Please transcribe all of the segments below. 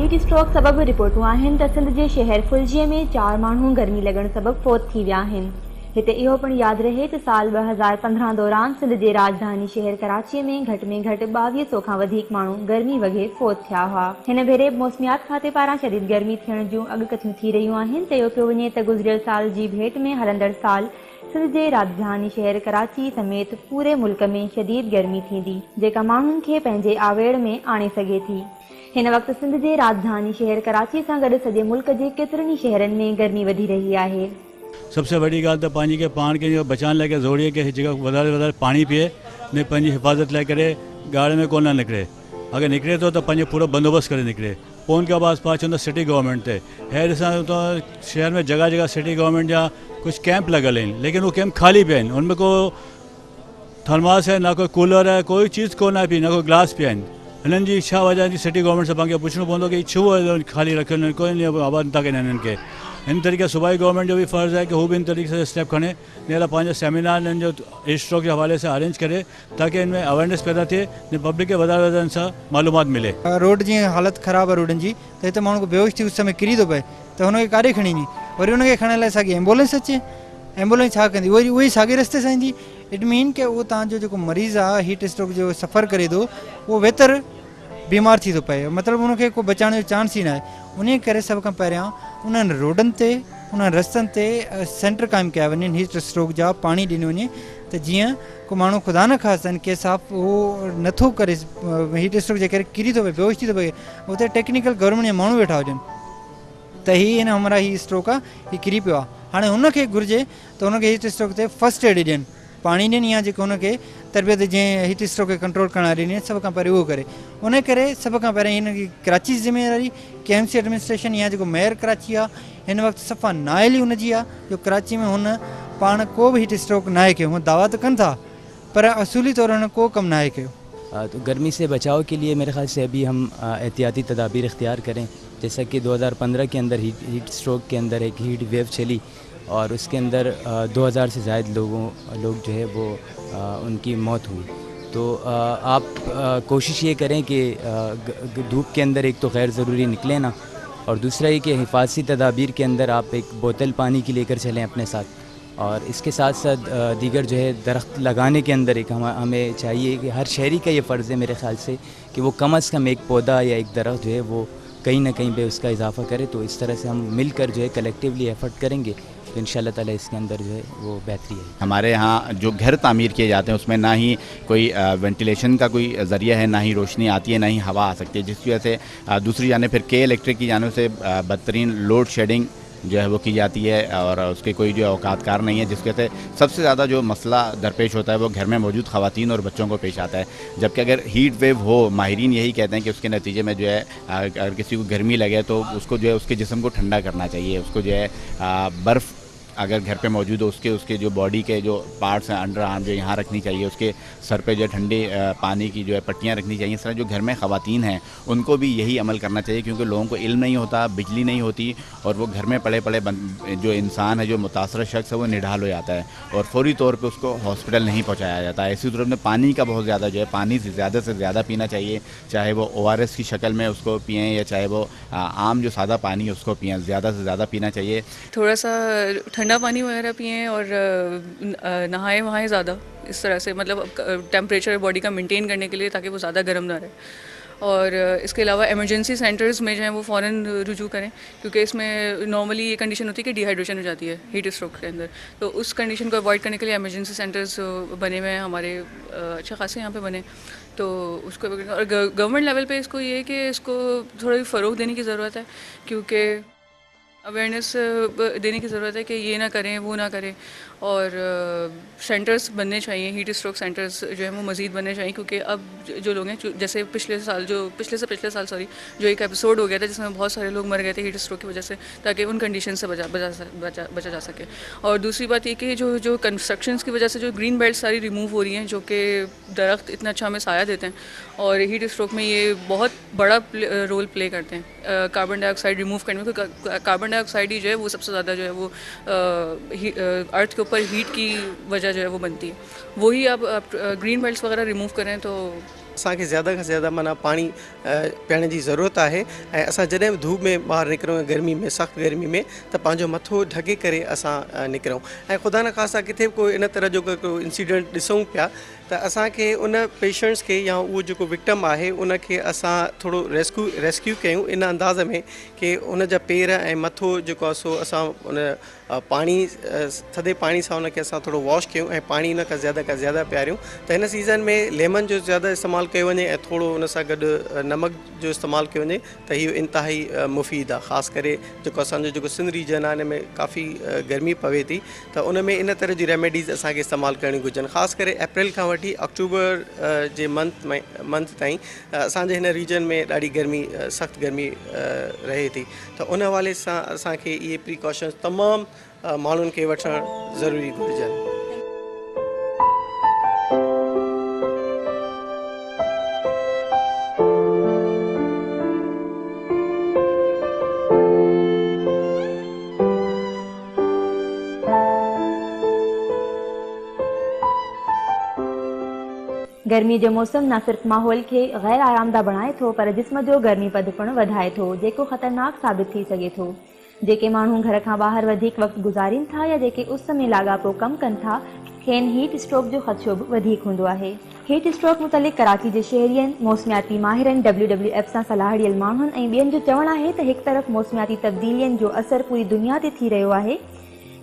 Heat stroke सबब रिपोर्टूं आहिनि त सिंध जे शहर फुलजीअ में 4 माण्हू गर्मी लॻण सबब फौत थी विया आहिनि। हिते इहो पिणु यादि रहे त साल 2015 दौरान सिंध जे राजधानी शहर कराचीअ में घटि 2200 खां वधीक माण्हू गर्मी वॻे फौत थिया हुआ। हिन भेरे मौसमियात खाते पारां शदीद गर्मी थियण जूं अॻकथियूं थी रहियूं आहिनि। चयो पियो वञे त गुज़िरियल साल जी भेट में हलंदड़ साल सिंध जे राजधानी शहर कराची समेत पूरे मुल्क में शदीद गर्मी थींदी, जेका माण्हुनि खे पंहिंजे आवेड़ में आणे सघे थी। हिन वक़्तु सिंध जे राजधानी शहर कराची सां गॾु सॼे मुल्क जे केतिरनि ई शहरनि में गर्मी वधी रही आहे। सबसे वॾी ॻाल्हि त पंहिंजी पाण खे बचाइण लाइ ज़रूरी आहे कि जेका वधारे पाणी पीए ने पंहिंजी हिफ़ाज़त लाइ करे गाड़े में कोन निकिरे। अगरि निकिरे थो त पंहिंजो पूरो बंदोबस्तु करे निकिरे। पोइ उनके बाद पास चवंदा सिटी गवर्नमेंट ते है ॾिसां तो शहर में जगह जगह सिटी गवर्नमेंट जा कुछ कैंप लॻल आहिनि, लेकिन वो कैंप खाली पिया आहिनि। उनमें को थर्मास है, ना कोई कूलर है, कोई चीज़ कोन आहे पई, ना कोई ग्लास पिया आहिनि। हिननि जी छा वजह जी सिटी गवर्नमेंट से पाण खे पुछणो पवंदो कि छो खाली रखियल आहिनि, कोई आबाद नथा कनि हिननि खे। इन तरीक़े सूबाई गवर्नमेंट जो भी फ़र्ज़ु है कि हू भी इन तरीक़े से स्टेप खणे, ने पंहिंजा सेमिनार इन्हनि जो हीट स्ट्रोक के हवाले से अरेंज करे ताकि इनमें अवेयरनेस पैदा थिए ने पब्लिक के वधारे सां मालूमात मिले। रोड जी हालत ख़राब है रोडन जी, तो हिते माण्हू बेहोश थी उस समय किरी थो पए त हुनखे काॾे खणी वञे, वरी हुनखे खणण लाइ साॻी एम्बुलेंस अचे, एम्बुलेंस छा कंदी, वरी उहे साॻे रस्ते सां ईंदी। इट मीन कि उहो तव्हांजो जेको मरीज़ आहे हीट स्ट्रोक जो सफ़र करे थो उहो बहितर बीमार थी थो पए, मतिलबु उनखे को बचाइण जो चांस ई न आहे। उन करे सभ खां पहिरियां उन्हनि रोडनि ते उन्हनि रस्तनि ते सेंटर क़ाइमु कया वञनि हीट स्ट्रोक जा, पाणी ॾिनो वञे त जीअं को माण्हू ख़ुदा न ख़ास्तनि कंहिं साफ़ उहो नथो करे हीट स्ट्रोक जे करे किरी थो पए, बेहोश थी थो पए, उते टेक्निकल गवर्नमेंट जा माण्हू वेठा हुजनि त हीअ हिन हमरा हीअ स्ट्रोक आहे, हीअ किरी पियो आहे। हाणे हुनखे घुरिजे त हुनखे हीट स्ट्रोक ते फर्स्ट एड ॾियनि, पाणी ॾियनि या जेको हुनखे तरबियत जीअं हीट स्ट्रोक खे कंट्रोल करण वारी ॾियनि, सभ खां पहिरियों उहो करे। उन करे सभ खां पहिरियों हिन कराची जी ज़िम्मेदारी KMC एडमिनिस्ट्रेशन या जेको मेयर कराची आहे हिन वक़्तु सफ़ा नाइल ई हुनजी आहे जो कराची में हुन पाण को बि हीट स्ट्रोक न आहे कयो। हुन दावा त कनि था पर असूली तौर हुन को कमु न आहे कयो। तो गर्मी से बचाव के लिए मेरे ख्याल से अभी हम एहतियाती तदाबीर इख्तियार करें, जैसा कि 2015 के अंदर हीट स्ट्रोक के अंदर एक हीट वेव चली और उसके अंदर 2000 से ज़ायद लोग जो है वो उनकी मौत हुई। तो आप कोशिश ये करें कि धूप के अंदर एक तो गैर ज़रूरी निकले ना, और दूसरा ये कि हिफाजती तदाबीर के अंदर आप एक बोतल पानी की लेकर चलें अपने साथ, और इसके साथ साथ दीगर जो है दरख्त लगाने के अंदर एक हमें चाहिए कि हर शहरी का ये फ़र्ज़ है मेरे ख़्याल से कि वो कम अज़ कम एक पौधा या एक दरख्त जो है वो कहीं ना कहीं पे उसका इजाफ़ा करे। तो इस तरह से हम मिलकर जो है कलेक्टिवली एफ़र्ट करेंगे तो इंशाल्लाह ताला इसके अंदर जो है वो बेहतरी है। हमारे यहाँ जो घर तामीर किए जाते हैं उसमें ना ही कोई वेंटिलेशन का कोई ज़रिया है, ना ही रोशनी आती है, ना ही हवा आ सकती है, जिसकी वजह से दूसरी जानिब फिर के इलेक्ट्रिक की जानिब से बदतरीन लोड शेडिंग जो है वो की जाती है और उसके कोई जो औकातकार नहीं है, जिसके से सबसे ज़्यादा जो मसला दरपेश होता है वो घर में मौजूद ख़वातीन और बच्चों को पेश आता है। जबकि अगर हीट वेव हो, माहिरीन यही कहते हैं कि उसके नतीजे में जो है अगर किसी को गर्मी लगे तो उसको जो है उसके जिस्म को ठंडा करना चाहिए, उसको जो है बर्फ़ अगर घर पे मौजूद हो उसके जो बॉडी के जो पार्ट्स हैं अंडर आर्म जो यहाँ रखनी चाहिए, उसके सर पे जो है ठंडे पानी की जो है पट्टियाँ रखनी चाहिए। इस तरह जो घर में ख़वातीन हैं उनको भी यही अमल करना चाहिए, क्योंकि लोगों को इल्म नहीं होता, बिजली नहीं होती और वो घर में पड़े पड़े जो इंसान है, जो मुतासर शख्स है वो निढाल हो जाता है और फौरी तौर पर उसको हॉस्पिटल नहीं पहुँचाया जाता है। इसी तरह में पानी का बहुत ज़्यादा जो है पानी से ज़्यादा पीना चाहिए, चाहे वो ORS की शक्ल में उसको पिएँ या चाहे वो आम जो सादा पानी है उसको पिएँ, ज़्यादा से ज़्यादा पीना चाहिए। थोड़ा सा ठंडा पानी वगैरह पिएं और नहाएं वहाएं ज़्यादा, इस तरह से मतलब टेम्परेचर बॉडी का मेंटेन करने के लिए, ताकि वो ज़्यादा गर्म ना रहे। और इसके अलावा इमरजेंसी सेंटर्स में जो है वो फ़ौरन रुजू करें, क्योंकि इसमें नॉर्मली ये कंडीशन होती है कि डिहाइड्रेशन हो जाती है हीट स्ट्रोक के अंदर। तो उस कंडीशन को अवॉइड करने के लिए इमरजेंसी सेंटर्स बने हुए हैं हमारे, अच्छा खासे यहाँ पे बने। तो उसको और गवर्नमेंट लेवल पे इसको ये है कि इसको थोड़ा फ़रोग़ देने की ज़रूरत है, क्योंकि अवेयरनेस देने की ज़रूरत है कि ये ना करें वो ना करें। और सेंटर्स बनने चाहिए, हीट स्ट्रोक सेंटर्स जो है वो मज़ीद बनने चाहिए, क्योंकि अब जो लोग हैं, जैसे पिछले से पिछले साल जो एक एपिसोड हो गया था जिसमें बहुत सारे लोग मर गए थे हीट स्ट्रोक की वजह से, ताकि उन कंडीशन से बचा जा सके। और दूसरी बात ये कि जो कंस्ट्रक्शंस की वजह से जो ग्रीन बेल्ट सारी रिमूव हो रही हैं, जो कि दरख्त इतना अच्छा हमें साया देते हैं, और हीट स्ट्रोक में ये बहुत बड़ा रोल प्ले करते हैं कार्बन डाइऑक्साइड रिमूव करने में, क्योंकि कार्बन डाइऑक्साइड ही जो है वो सबसे ज़्यादा जो है वो अर्थ के ऊपर हीट की वजह जो है वो बनती है। वही आप ग्रीन बेल्ट्स वगैरह रिमूव करें तो असांखे ज़्यादा खां ज़्यादा माना पाणी पीअण जी ज़रूरत आहे ऐं असां जॾहिं बि धूप में ॿाहिरि निकिरूं गर्मी में सख़्तु गर्मी में त पंहिंजो मथो ढके करे असां निकिरूं ऐं ख़ुदा न ख़ास्ता किथे बि कोई इन तरह जो को इंसिडेंट ॾिसूं पिया त असांखे उन पेशेंट्स खे या उहो जेको विक्टम आहे उनखे असां थोरो रेस्क्यू कयूं इन अंदाज़ में कि उन जा पेर ऐं मथो जेको आहे सो असां उन पाणी थधे पाणी सां उनखे असां थोरो वॉश कयूं ऐं पाणी उन खां ज़्यादा पियारियूं त हिन सीज़न में लेमन जो ज़्यादा इस्तेमालु कयो वञे ऐं थोरो उन सां गॾु नमक जो इस्तेमालु कयो वञे त इहो इंतिहाई मुफ़ीद आहे। ख़ासि करे जेको असांजो जेको सिंध रीजन आहे हिन में काफ़ी गर्मी पवे थी त उन में इन तरह जी रेमेडीज़ असांखे इस्तेमालु करणियूं घुरिजनि। ख़ासि करे अप्रैल खां वठी अक्टूबर जे मंथ ताईं असांजे हिन रीजन में ॾाढी गर्मी सख़्तु गर्मी रहे थी त उन हवाले सां असांखे इहे प्रिकॉशन्स तमामु माण्हुनि खे वठणु ज़रूरी घुरिजनि। गर्मी जो मौसम न सिर्फ़ माहौल खे गैर आरामदा बणाए थो पर जिस्म जो गर्मी पद पिणु वधाए थो जेको ख़तरनाक साबित थी सघे थो। जेके माण्हू घर खां ॿाहिरि वधीक वक़्तु गुज़ारीनि था या जेके उस में लाॻापो कमु कनि था खेनि हीट स्ट्रोक जो ख़दशो बि वधीक हूंदो आहे। हीट स्ट्रोक मुतलिक़ कराची जे शहरियनि मौसमियाती माहिरनि WWF सां सलाह ॾियल माण्हुनि ऐं ॿियनि जो चवणु आहे त हिकु तरफ़ मौसमियाती तब्दीलियुनि जो असरु पूरी दुनिया ते थी रहियो आहे,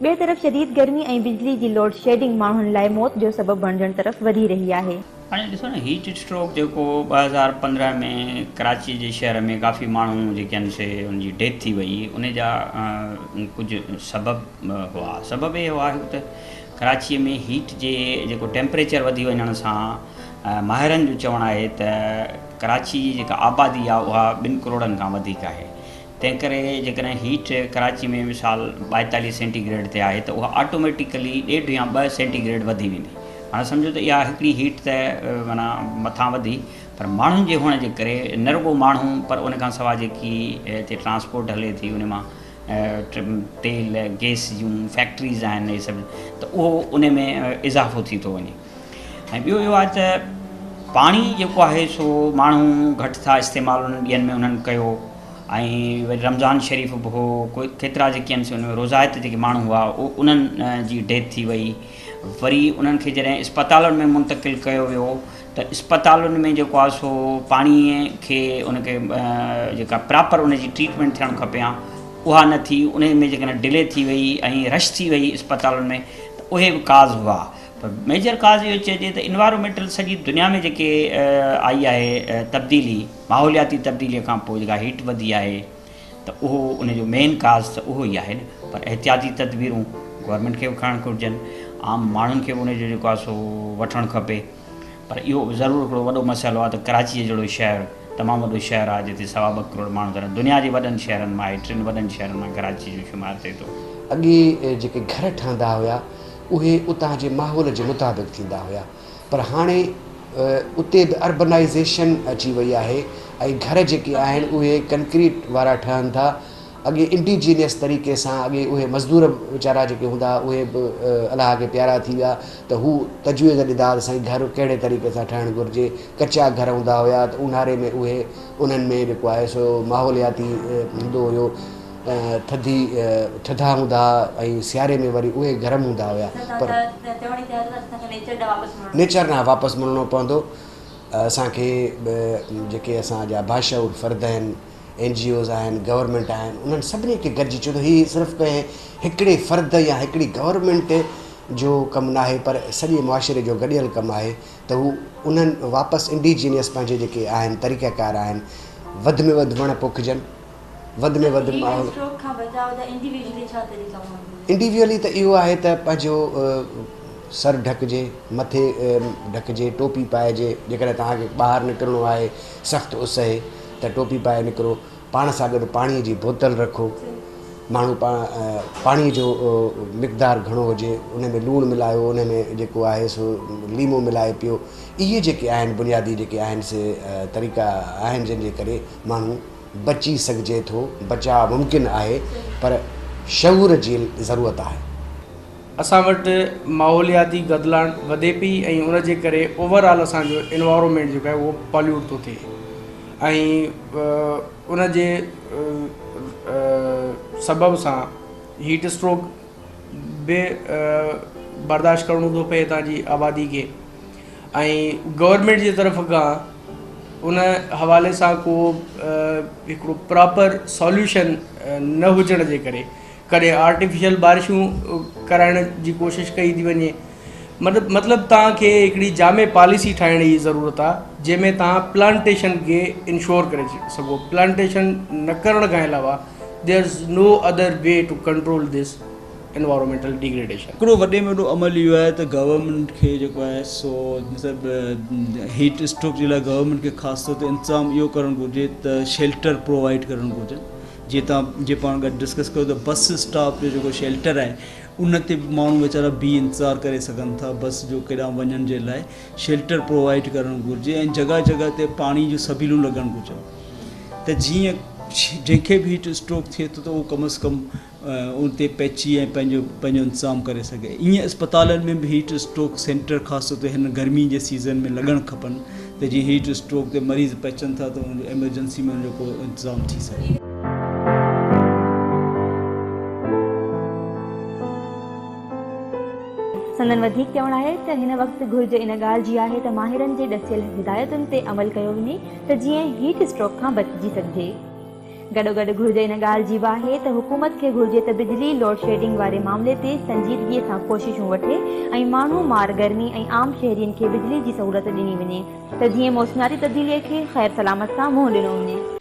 ॿिए तरफ़ शदीद गर्मी ऐं बिजली जी लोड शेडिंग माण्हुनि लाइ मौत जो सबबु बणजण तरफ़ वधी रही आहे। हाणे ॾिसो न हीट स्ट्रोक जेको 2015 में कराची जे शहर में काफ़ी माण्हू जेके आहिनि से उनजी डेथ थी वई, उन जा कुझु सबब हुआ। सबब इहो आहे त कराचीअ में हीट जे जेको टेम्परेचर वधी वञण सां माहिरनि जो चवणु आहे त कराची जी जेका आबादी आहे उहा 2 करोड़नि खां वधीक आहे। तंहिं करे जेकॾहिं हीट कराची में मिसाल 42 सेंटीग्रेड ते आहे त उहा ऑटोमेटिकली 1.5 या 2 सेंटीग्रेड वधी वेंदी। हाणे सम्झो त इहा हिकिड़ी हीट त माना मथां वधी, पर माण्हुनि जे हुअण जे करे न रुॻो माण्हू पर उन खां सवाइ जेकी हिते ट्रांसपोर्ट हले थी उन मां तेल गैस जूं फैक्ट्रीज़ आहिनि इहे सभु, त उहो उन में इज़ाफ़ो थी थो वञे। ऐं ॿियो इहो आहे त पाणी जेको आहे सो माण्हू घटि था इस्तेमालु उन्हनि ॾींहंनि में उन्हनि कयो ऐं वरी रमज़ान शरीफ़ बि हो, कोई केतिरा जेके आहिनि उन में रोज़ायत जेके माण्हू हुआ उन्हनि जी डेथ थी वई। वरी उन्हनि खे जॾहिं इस्पतालुनि में मुंतक़िल कयो वियो त इस्पतालुनि में जेको आहे सो पाणीअ खे उनखे जेका प्रॉपर उनजी ट्रीटमेंट थियणु खपे हा उहा न थी, उन में जेकॾहिं डिले थी वई ऐं रश थी वई इस्पतालुनि में त उहे बि काज़ हुआ। पर मेजर काज़ इहो चइजे त इन्वायरमेंटल सॼी दुनिया में जेके आई आहे तब्दीली, माहौलियाती तब्दीलीअ खां पोइ जेका हीट वधी आहे त उहो उनजो मेन काज़ त उहो ई आहे न। पर एहतियाती तदबीरूं गवर्नमेंट खे बि खणणु घुरिजनि, आम माण्हुनि खे बि उनजो जेको आहे सो वठणु खपे। पर इहो ज़रूरु हिकिड़ो वॾो मसइलो आहे त कराची जहिड़ो शहर तमामु वॾो शहर आहे जिते 2.25 करोड़ माण्हू रहनि, दुनिया जे वॾनि शहरनि मां 3 वॾनि शहरनि मां कराची जो शुमारु थिए थो। अॻे जेके घर ठहंदा हुआ उहे उतां जे माहौल जे मुताबिक़ थींदा हुआ, पर हाणे उते बि अर्बनाइज़ेशन अची वई आहे ऐं घर जेके आहिनि उहे कंक्रीट वारा ठहनि था। अॻे इंडिजीनियस तरीक़े सां अॻे उहे मज़दूर वीचारा जेके हूंदा उहे बि अलाह खे प्यारा थी विया त हू तजवीज़ ॾींदा साईं घर कहिड़े तरीक़े सां ठहणु घुरिजे। कचा घर हूंदा हुआ त ऊन्हारे में उहे उन्हनि में जेको आहे सो माहौलियाती हूंदो हुयो, थधा हूंदा ऐं सियारे में वरी उहे गरम हूंदा हुआ। पर नेचर ॾांहुं वापसि मिलणो पवंदो। असांखे जेके असांजा बाशऊर फ़र्द आहिनि, NGOs आहिनि, गवर्नमेंट आहिनि, उन्हनि सभिनी खे गॾिजी छो त हीअ सिर्फ़ु कंहिं हिकिड़े फ़र्द या हिकिड़ी गवर्नमेंट जो कमु न आहे पर सॼे मुआशिरे जो गॾियल कमु आहे त हू उन्हनि वापसि इंडिजीनियस पंहिंजे जेके आहिनि तरीक़ाकार आहिनि वधि में वधि वण पोखिजनि, वधि में वधि माहौल। इंडिविजुअली त इहो आहे त पंहिंजो सर ढकिजे, मथे ढकिजे, टोपी पाइजे। जेकॾहिं तव्हांखे ॿाहिरि निकिरणो आहे सख़्तु उस आहे त टोपी पाए निकिरो, पाण सां गॾु पाणीअ जी बोतल रखो, माण्हू पाणीअ जो मिक़दारु घणो हुजे, उन में लूणु मिलायो, उन में जेको आहे सो लीमो मिलाए पियो। इहे जेके आहिनि बुनियादी जेके आहिनि से तरीक़ा आहिनि जंहिंजे करे माण्हू बची सघिजे थो। बचाव मुमकिन आहे पर शऊर जी ज़रूरत आहे। असां वटि माहौलियाती गदिलाण वधे पई ऐं उन जे करे ओवरऑल असांजो इन्वायरमेंट जेको आहे उहो पॉल्यूट थो थिए ऐं उन जे सबब सां हीट स्ट्रोक बि बर्दाश्त करिणो थो पए हितां जी आबादी खे ऐं गवर्नमेंट जी तरफ़ खां उन हवाले सां को हिकिड़ो प्रॉपर सॉल्यूशन न हुजण जे करे कॾहिं आर्टिफिशियल बारिशूं कराइण जी कोशिशि कई थी वञे मतिलबु तव्हांखे हिकिड़ी जामे पॉलिसी ठाहिण जी ज़रूरत आहे जंहिंमें तव्हां प्लांटेशन खे इंश्योर करे सघो प्लांटेशन न करण खां अलावा there is no other way to control this environmental degradation. हिकिड़ो वॾे में वॾो अमल इहो आहे त गवर्नमेंट खे जेको आहे सो मतिलबु हीट स्ट्रोक जे लाइ गवर्नमेंट खे ख़ासि तौर ते इंतज़ाम इहो करणु घुरिजे त शेल्टर प्रोवाइड करणु घुरिजनि जीअं तव्हां जीअं पाण गॾु डिस्कस कयो त बस स्टॉप जो जेको शेल्टर आहे उन ते माण्हू वीचारा बीह इंतज़ारु करे सघनि था बस जो केॾांहुं वञण जे लाइ शेल्टर प्रोवाइड करणु घुरिजे ऐं जॻह जॻह ते पाणी जूं सभीलूं लॻणु घुरिजनि त जीअं जंहिंखे बि हीट स्ट्रोक थिए थो त उहो कम अज़ कम उन ते पहुची ऐं पंहिंजो इंतज़ाम करे सघे। ईअं अस्पतालनि में बि हीट स्ट्रोक सेंटर ख़ासि तौर ते हिन गर्मी जे सीज़न में लॻणु खपनि त जीअं हीट स्ट्रोक ते मरीज़ पहुचनि था त उन एमरजेंसी में उनजो को इंतज़ाम थी सघे। संदन वधीक चवणु आहे त हिन वक़्तु घुर्ज इन ॻाल्हि जी आहे त माहिरनि जे ॾसियल हिदायतुनि ते अमल कयो वञे त जीअं हीट स्ट्रोक खां बचिजी सघिजे। गॾोगॾु घुर्ज इन ॻाल्हि जी बि आहे त हुकूमत खे घुर्जे त बिजली लोड शेडिंग वारे मामले ते संजीदगीअ सां कोशिशूं वठे ऐं माण्हू मार गर्मी ऐं आम शहरियुनि खे बिजली जी सहूलियत ॾिनी वञे त जीअं मौसमियाती तब्दीलीअ खे ख़ैर सलामत सां मुंहुं ॾिनो वञे।